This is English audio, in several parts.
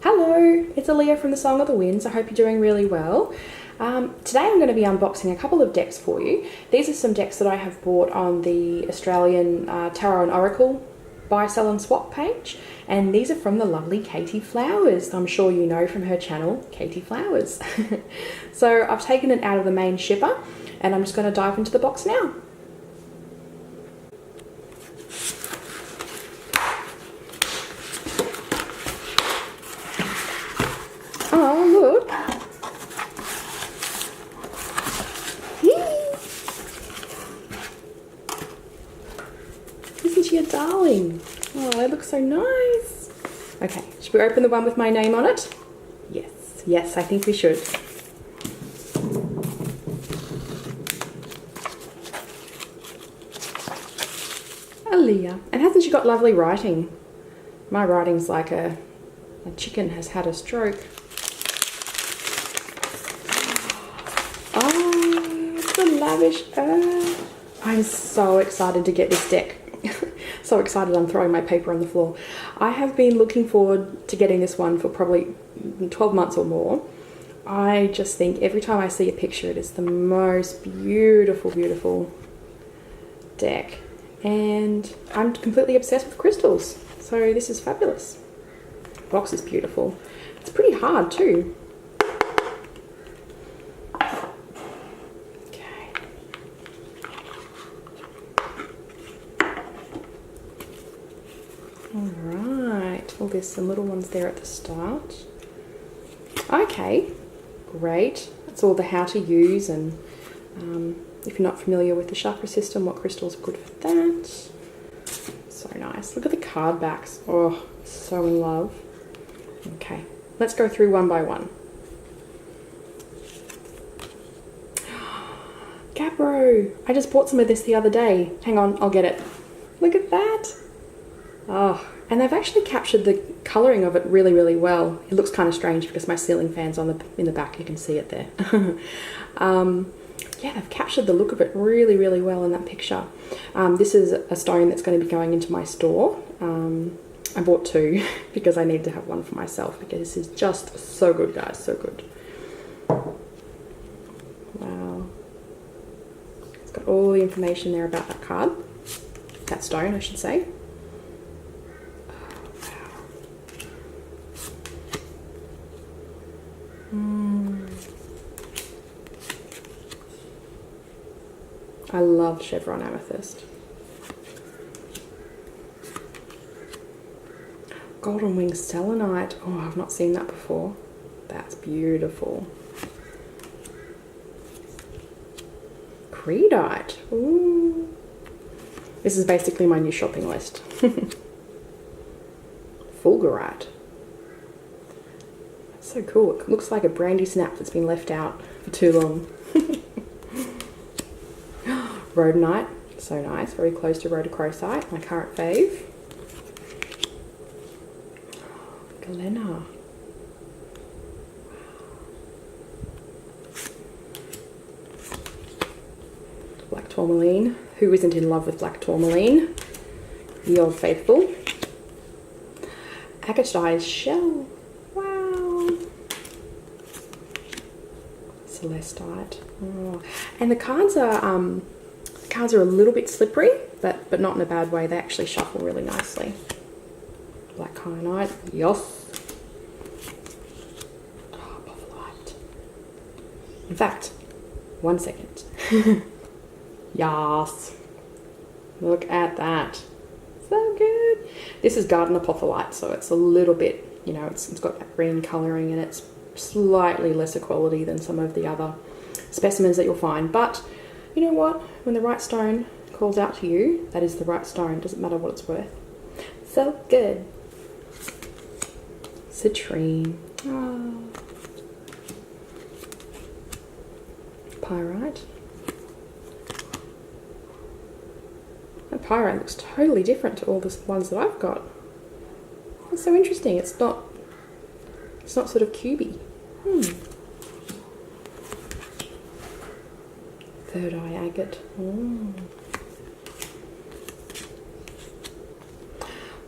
Hello, it's Aaliyah from the Song of the Winds. I hope you're doing really well. Today I'm going to be unboxing a couple of decks for you. These are some decks that I have bought on the Australian Tarot and Oracle buy, sell and swap page, and these are from the lovely Katey Flowers. I'm sure you know from her channel, Katey Flowers. So I've taken it out of the main shipper and I'm just going to dive into the box now. Oh, look. Isn't she a darling? Oh, they look so nice. Okay, should we open the one with my name on it? Yes, yes, I think we should. Aaliyah. And hasn't she got lovely writing? My writing's like a chicken has had a stroke. Oh, it's the Lavish Earth. I'm so excited to get this deck. So excited I'm throwing my paper on the floor. I have been looking forward to getting this one for probably 12 months or more. I just think every time I see a picture it is the most beautiful, beautiful deck. And I'm completely obsessed with crystals. So this is fabulous. The box is beautiful. It's pretty hard too. Alright, well there's some little ones there at the start. Okay, great. That's all the how to use, and if you're not familiar with the chakra system, what crystals are good for that. So nice. Look at the card backs. Oh, so in love. Okay, let's go through one by one. Capro! I just bought some of this the other day. Hang on, I'll get it. Look at that! Oh, and they've actually captured the colouring of it really, really well. It looks kind of strange because my ceiling fan's on in the back. You can see it there. Yeah, they've captured the look of it really, really well in that picture. This is a stone that's going to be going into my store. I bought two because I need to have one for myself because this is just so good, guys, so good. Wow. It's got all the information there about that card. That stone, I should say. I love chevron amethyst. Golden wing selenite. Oh, I've not seen that before. That's beautiful. Creedite. Ooh. This is basically my new shopping list. Fulgurite. That's so cool. It looks like a brandy snap that's been left out for too long. Rhodonite, so nice, very close to rhodochrosite, my current fave. Galena. Black tourmaline. Who isn't in love with black tourmaline? The old faithful. Agatized shell. Wow. Celestite. Oh. And the cards are a little bit slippery, but not in a bad way. They actually shuffle really nicely. Black kyanite, yes. Oh, apophyllite. In fact, 1 second. Yes. Look at that. So good. This is garden apophyllite, so it's a little bit, you know, it's got that green colouring and it's slightly lesser quality than some of the other specimens that you'll find. But you know what? When the right stone calls out to you, that is the right stone. Doesn't matter what it's worth. So good. Citrine. Oh. Pyrite. That pyrite looks totally different to all the ones that I've got. That's so interesting. It's not sort of cubey. Third eye agate.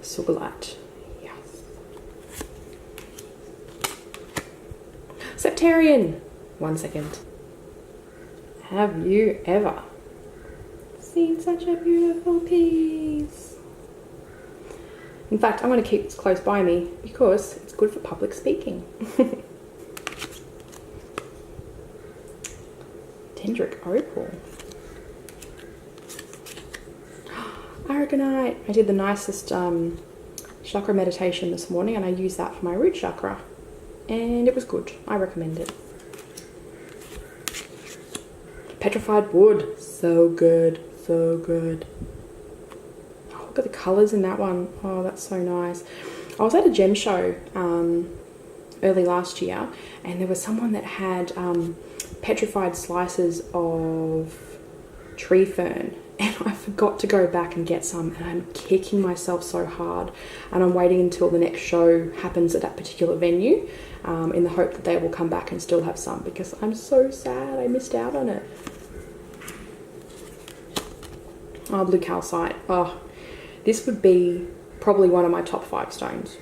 Sugilite. Yes. Septarian. 1 second. Have you ever seen such a beautiful piece? In fact, I'm going to keep this close by me because it's good for public speaking. Dendric opal. Aragonite. I did the nicest chakra meditation this morning and I used that for my root chakra. And it was good. I recommend it. Petrified wood. So good. So good. Oh, look at the colours in that one. Oh, that's so nice. I was at a gem show early last year and there was someone that had petrified slices of tree fern. And I forgot to go back and get some and I'm kicking myself so hard and I'm waiting until the next show happens at that particular venue in the hope that they will come back and still have some because I'm so sad I missed out on it. Oh, blue calcite. Oh, this would be probably one of my top 5 stones.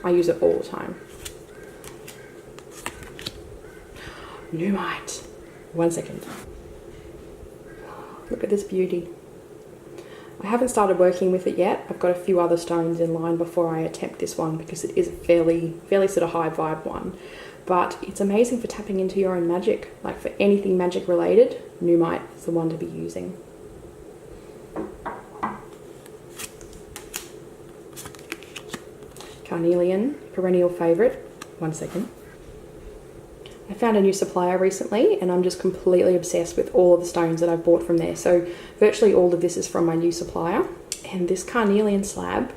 I use it all the time. Numite. 1 second. Look at this beauty. I haven't started working with it yet. I've got a few other stones in line before I attempt this one because it is a fairly sort of high vibe one. But it's amazing for tapping into your own magic. Like for anything magic related, Numite is the one to be using. Carnelian, perennial favourite. 1 second. I found a new supplier recently and I'm just completely obsessed with all of the stones that I've bought from there. So virtually all of this is from my new supplier. And this carnelian slab,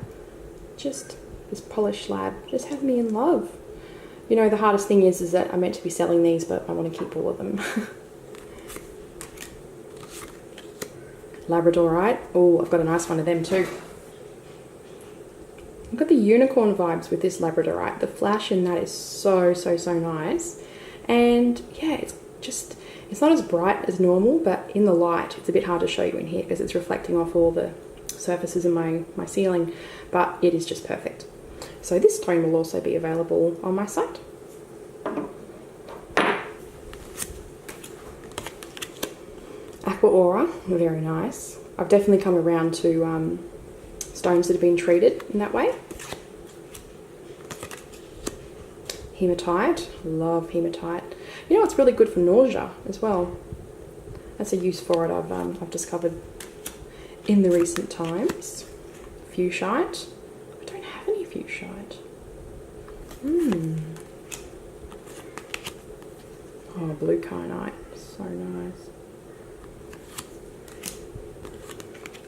this polished slab, just had me in love. You know, the hardest thing is that I'm meant to be selling these, but I want to keep all of them. Labradorite. Oh, I've got a nice one of them too. I've got the unicorn vibes with this labradorite. The flash in that is so nice. And yeah, it's not as bright as normal, but in the light, it's a bit hard to show you in here because it's reflecting off all the surfaces in my ceiling, but it is just perfect. So this stone will also be available on my site. Aqua Aura, very nice. I've definitely come around to stones that have been treated in that way. Hematite, love hematite. You know what's really good for nausea as well? That's a use for it I've discovered in the recent times. Fuchsite. I don't have any fuchsite. Oh, blue kyanite, so nice.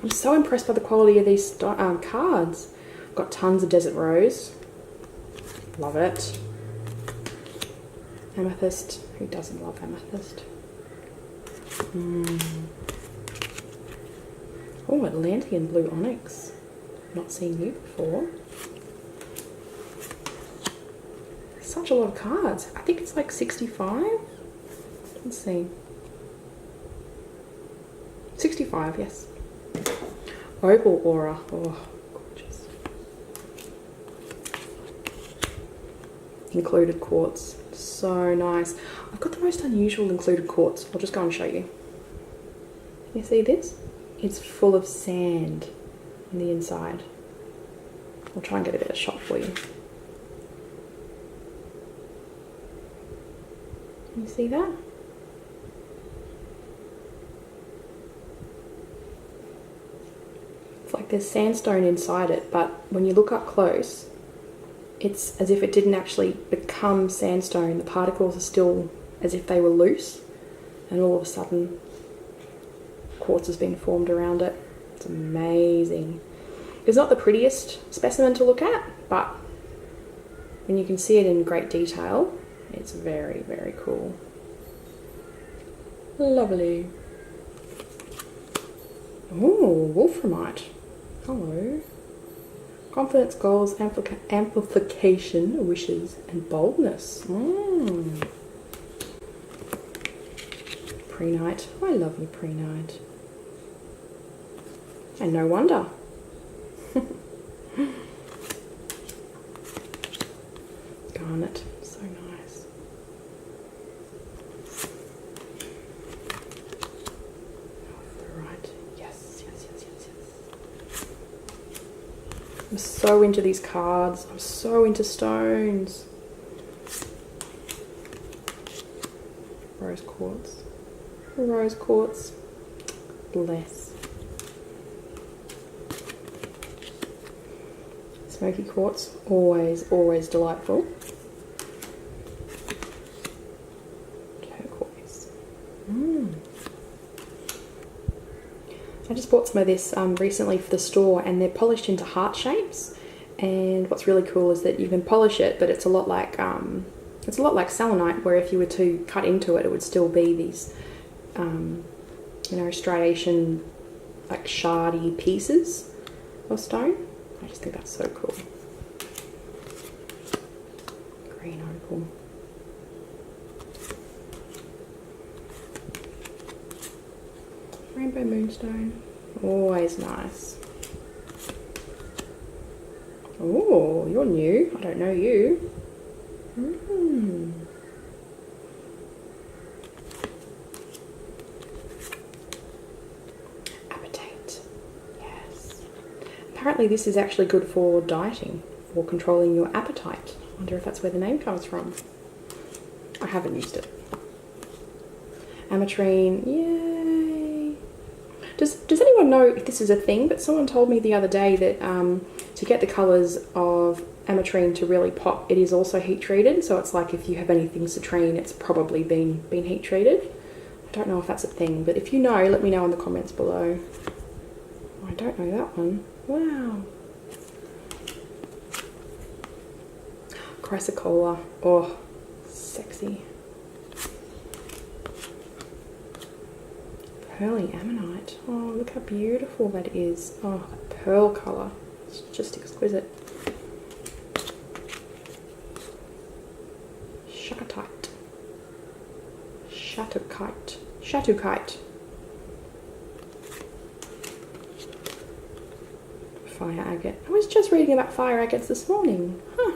I'm so impressed by the quality of these cards. I've got tons of desert rose. Love it. Amethyst. Who doesn't love amethyst? Oh, Atlantean blue onyx. Not seen you before. Such a lot of cards. I think it's like 65. Let's see. 65, yes. Opal aura. Oh, gorgeous. Included quartz. So nice. I've got the most unusual included quartz. I'll just go and show you. You see this? It's full of sand on the inside. I'll try and get a better shot for you. Can you see that? It's like there's sandstone inside it, but when you look up close, it's as if it didn't actually become sandstone. The particles are still as if they were loose, and all of a sudden quartz has been formed around it. It's amazing. It's not the prettiest specimen to look at, but when you can see it in great detail, it's very, very cool. Lovely. Oh, wolframite. Hello. Confidence, goals, amplification, wishes, and boldness. Prehnite. I love you, prehnite. And no wonder. Garnet. So nice. I'm so into these cards. I'm so into stones. Rose quartz. Rose quartz. Bless. Smoky quartz. Always, always delightful. Turquoise. I just bought some of this recently for the store, and they're polished into heart shapes. And what's really cool is that you can polish it, but it's a lot like selenite, where if you were to cut into it, it would still be these, you know, striation, like shardy pieces of stone. I just think that's so cool. Green opal. Rainbow moonstone. Always nice. Oh, you're new. I don't know you. Appetite. Yes. Apparently this is actually good for dieting, for controlling your appetite. I wonder if that's where the name comes from. I haven't used it. AMETRINE. Yay. Does anyone know if this is a thing? But someone told me the other day that to get the colours of AMETRINE to really pop, it is also heat treated. So it's like if you have anything citrine, it's probably been heat treated. I don't know if that's a thing, but if you know, let me know in the comments below. Oh, I don't know that one. Wow. CHRYSOCOLLA. Oh, sexy. Pearly ammonite. Oh, look how beautiful that is. Oh, that pearl colour. It's just exquisite. Shakatite. Shatukite. Shatukite. Fire agate. I was just reading about fire agates this morning. Huh.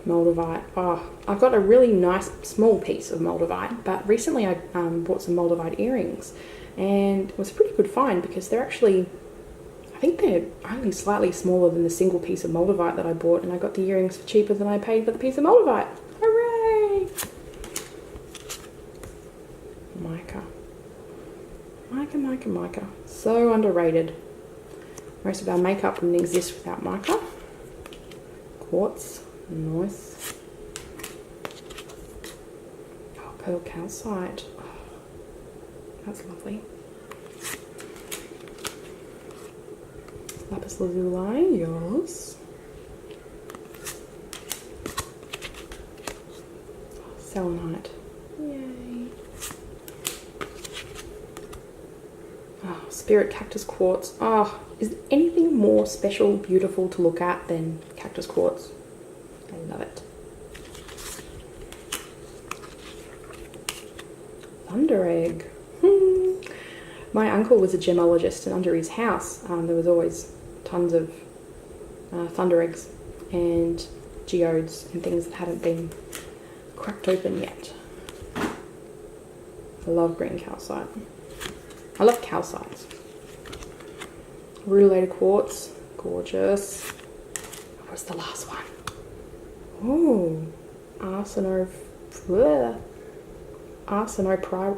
Moldavite. Oh, I've got a really nice small piece of Moldavite, but recently I bought some Moldavite earrings, and it was a pretty good find because they're actually, I think they're only slightly smaller than the single piece of Moldavite that I bought, and I got the earrings for cheaper than I paid for the piece of Moldavite. Hooray! Mica. Mica, mica, mica. So underrated. Most of our makeup wouldn't exist without mica. Quartz. Nice. Oh, pearl calcite. Oh, that's lovely. Lapis lazuli, yes. Oh, selenite. Yay. Oh, spirit cactus quartz. Oh, is there anything more special, beautiful to look at than cactus quartz? I love it. Thunder egg. My uncle was a gemologist, and under his house there was always tons of thunder eggs and geodes and things that hadn't been cracked open yet. I love green calcite. I love calcites. Rutilated quartz. Gorgeous. What was the last one? Oh, arsenopyrite. Arsenopyrite.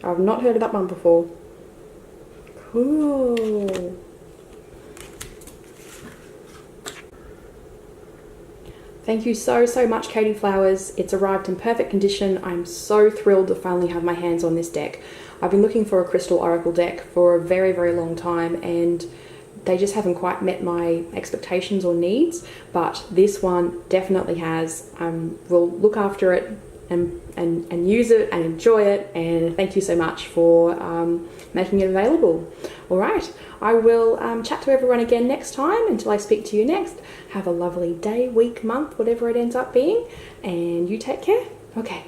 I've not heard of that one before. Cool. Thank you so much, Katey Flowers. It's arrived in perfect condition. I'm so thrilled to finally have my hands on this deck. I've been looking for a crystal oracle deck for a very long time, and they just haven't quite met my expectations or needs, but this one definitely has. We'll look after it and use it and enjoy it, and thank you so much for making it available. All right, I will chat to everyone again next time. Until I speak to you next, have a lovely day, week, month, whatever it ends up being, and you take care. Okay.